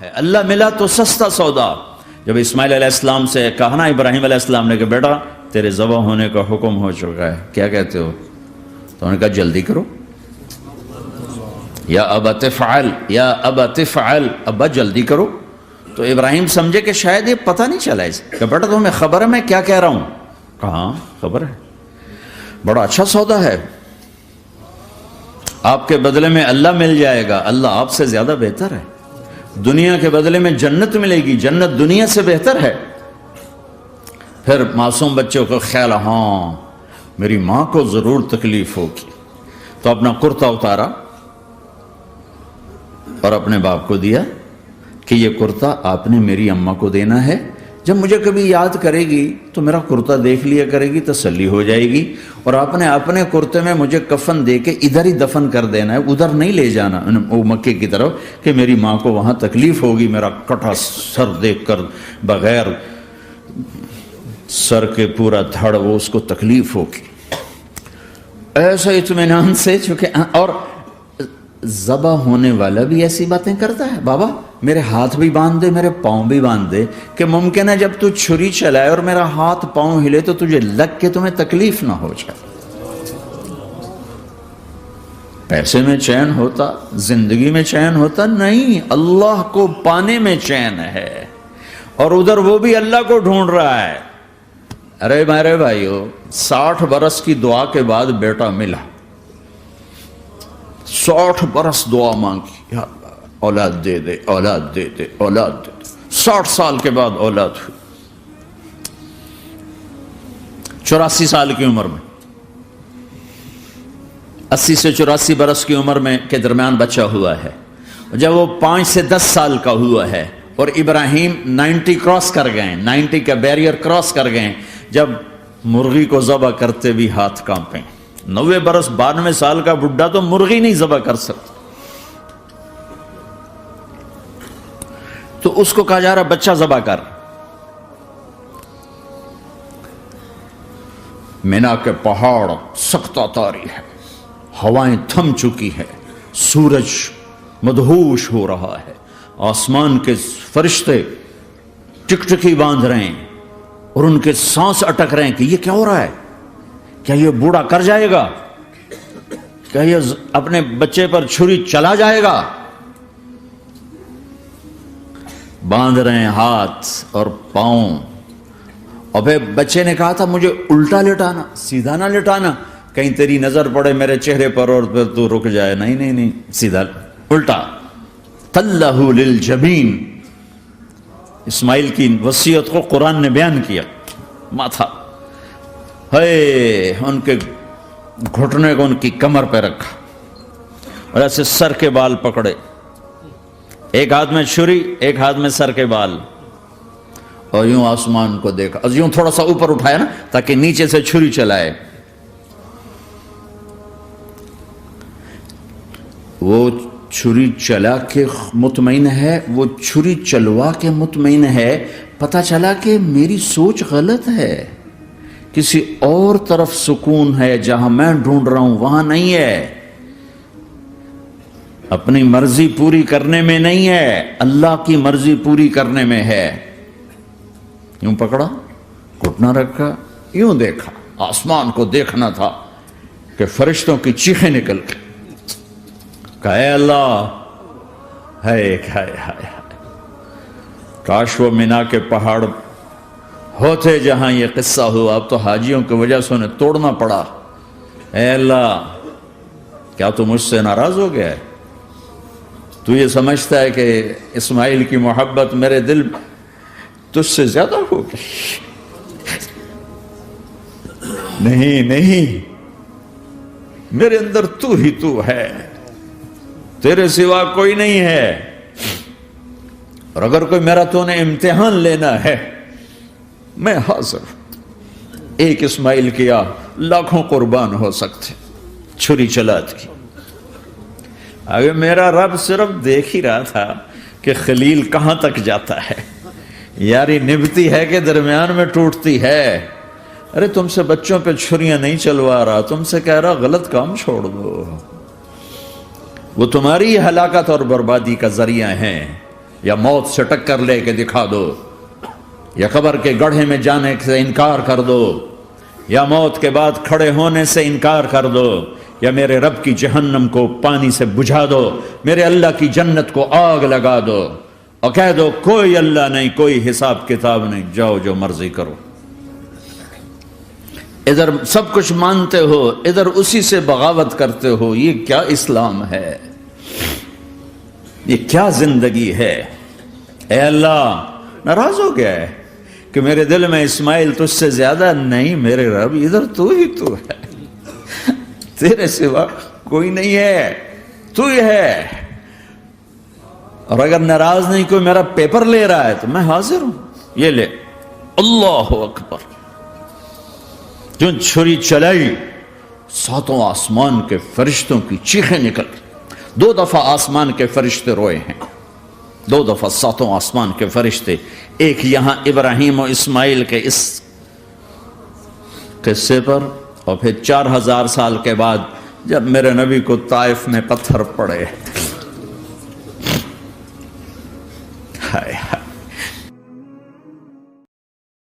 ہے۔ اللہ ملا تو سستا سودا۔ جب اسماعیل علیہ السلام سے کہا نا ابراہیم علیہ السلام نے کہ بیٹا تیرے ذبح ہونے کا حکم ہو چکا ہے، کیا کہتے ہو؟ تو انہوں نے کہا جلدی کرو، یا ابت افعل، یا ابت افعل، ابا جلدی کرو۔ تو ابراہیم سمجھے کہ شاید یہ پتہ نہیں چلا اسے کہ بیٹا تمہیں خبر ہے میں کیا کہہ رہا ہوں؟ کہاں خبر ہے، بڑا اچھا سودا ہے، آپ کے بدلے میں اللہ مل جائے گا، اللہ آپ سے زیادہ بہتر ہے، دنیا کے بدلے میں جنت ملے گی، جنت دنیا سے بہتر ہے۔ پھر معصوم بچوں کو خیال، ہاں میری ماں کو ضرور تکلیف ہوگی، تو اپنا کرتا اتارا اور اپنے باپ کو دیا کہ یہ کرتا آپ نے میری اماں کو دینا ہے، جب مجھے کبھی یاد کرے گی تو میرا کرتا دیکھ لیا کرے گی، تسلی ہو جائے گی، اور آپ نے اپنے کرتے میں مجھے کفن دے کے ادھر ہی دفن کر دینا ہے، ادھر نہیں لے جانا وہ مکے کی طرف کہ میری ماں کو وہاں تکلیف ہوگی، میرا کٹا سر دیکھ کر بغیر سر کے پورا دھڑ وہ اس کو تکلیف ہوگی۔ ایسا اطمینان سے، چونکہ اور ذبح ہونے والا بھی ایسی باتیں کرتا ہے، بابا میرے ہاتھ بھی باندھ دے میرے پاؤں بھی باندھ دے، کہ ممکن ہے جب تو چھری چلائے اور میرا ہاتھ پاؤں ہلے تو تجھے لگ کے تمہیں تکلیف نہ ہو جائے۔ پیسے میں چین ہوتا، زندگی میں چین ہوتا نہیں، اللہ کو پانے میں چین ہے، اور ادھر وہ بھی اللہ کو ڈھونڈ رہا ہے۔ ارے میرے بھائیو، 60 برس کی دعا کے بعد بیٹا ملا، 60 برس دعا مانگی، یا اللہ اولاد دے دے، اولاد دے دے، اولاد دے دے، 60 سال کے بعد اولاد ہوئی، 84 سال کی عمر میں، 80 سے 84 برس کی عمر میں کے درمیان بچہ ہوا ہے۔ جب وہ 5 سے 10 سال کا ہوا ہے اور ابراہیم 90 کراس کر گئے، 90 کا بیریئر کراس کر گئے، جب مرغی کو ذبح کرتے بھی ہاتھ کانپیں، 90 برس 92 سال کا بڈھا تو مرغی نہیں ذبح کر سکتا، تو اس کو کہا جا رہا بچہ ذبح کر۔ مینا کے پہاڑ سختہ تاری ہے، ہوائیں تھم چکی ہے، سورج مدہوش ہو رہا ہے، آسمان کے فرشتے ٹکٹکی باندھ رہے ہیں اور ان کے سانس اٹک رہے ہیں کہ یہ کیا ہو رہا ہے، کیا یہ بوڑھا کر جائے گا، کیا یہ اپنے بچے پر چھری چلا جائے گا؟ باندھ رہے ہیں ہاتھ اور پاؤں، اور پھر بچے نے کہا تھا مجھے الٹا لٹانا، سیدھا نہ لٹانا، کہیں تیری نظر پڑے میرے چہرے پر اور پھر تو رک جائے، نہیں نہیں نہیں، سیدھا الٹا۔ تلہ للجبین، اسماعیل کی وصیت کو قرآن نے بیان کیا، ماتھا ہے ان کے گھٹنے کو ان کی کمر پہ رکھا اور ایسے سر کے بال پکڑے، ایک ہاتھ میں چھری ایک ہاتھ میں سر کے بال، اور یوں آسمان کو دیکھا، یوں تھوڑا سا اوپر اٹھایا نا تاکہ نیچے سے چھری چلائے، وہ چھری چلا کے مطمئن ہے، وہ چھری چلوا کے مطمئن ہے، پتہ چلا کہ میری سوچ غلط ہے، کسی اور طرف سکون ہے، جہاں میں ڈھونڈ رہا ہوں وہاں نہیں ہے، اپنی مرضی پوری کرنے میں نہیں ہے، اللہ کی مرضی پوری کرنے میں ہے۔ یوں پکڑا، گھٹنا رکھا، یوں دیکھا، آسمان کو دیکھنا تھا کہ فرشتوں کی چیخیں نکل گئی، کہ اے اللہ، ہائے ہائے ہائے، کاش وہ مینا کے پہاڑ ہوتے جہاں یہ قصہ ہوا، اب تو حاجیوں کی وجہ سے انہیں توڑنا پڑا۔ اے اللہ، کیا تو مجھ سے ناراض ہو گیا ہے؟ تو یہ سمجھتا ہے کہ اسماعیل کی محبت میرے دل تجھ سے زیادہ ہوگی؟ نہیں نہیں، میرے اندر تو ہی تو ہے، تیرے سوا کوئی نہیں ہے، اور اگر کوئی میرا تو نے امتحان لینا ہے میں حاضر ہوں۔ ایک اسماعیل کیا لاکھوں قربان ہو سکتے، چھری چلات کی۔ اگر میرا رب صرف دیکھ ہی رہا تھا کہ خلیل کہاں تک جاتا ہے، یاری نبھتی ہے کہ درمیان میں ٹوٹتی ہے۔ ارے تم سے بچوں پہ چھریاں نہیں چلوا رہا، تم سے کہہ رہا غلط کام چھوڑ دو، وہ تمہاری ہلاکت اور بربادی کا ذریعہ ہیں۔ یا موت سے ٹکر لے کے دکھا دو، یا قبر کے گڑھے میں جانے سے انکار کر دو، یا موت کے بعد کھڑے ہونے سے انکار کر دو، یا میرے رب کی جہنم کو پانی سے بجھا دو، میرے اللہ کی جنت کو آگ لگا دو، اور کہہ دو کوئی اللہ نہیں، کوئی حساب کتاب نہیں، جاؤ جو مرضی کرو۔ ادھر سب کچھ مانتے ہو، ادھر اسی سے بغاوت کرتے ہو۔ یہ کیا اسلام ہے؟ یہ کیا زندگی ہے؟ اے اللہ، ناراض ہو گیا ہے کہ میرے دل میں اسماعیل تجھ سے زیادہ نہیں، میرے رب ادھر تو ہی تو ہے، تیرے سوا کوئی نہیں ہے، تو ہی ہے۔ اور اگر ناراض نہیں کوئی میرا پیپر لے رہا ہے تو میں حاضر ہوں، یہ لے۔ اللہ اکبر! جو چھری چلائی، ساتوں آسمان کے فرشتوں کی چیخیں نکل، 2 دفعہ آسمان کے فرشتے روئے ہیں، 2 دفعہ ساتوں آسمان کے فرشتے، ایک یہاں ابراہیم و اسماعیل کے اس قصے پر، اور پھر 4000 سال کے بعد جب میرے نبی کو طائف میں پتھر پڑے۔ ہائے ہائے!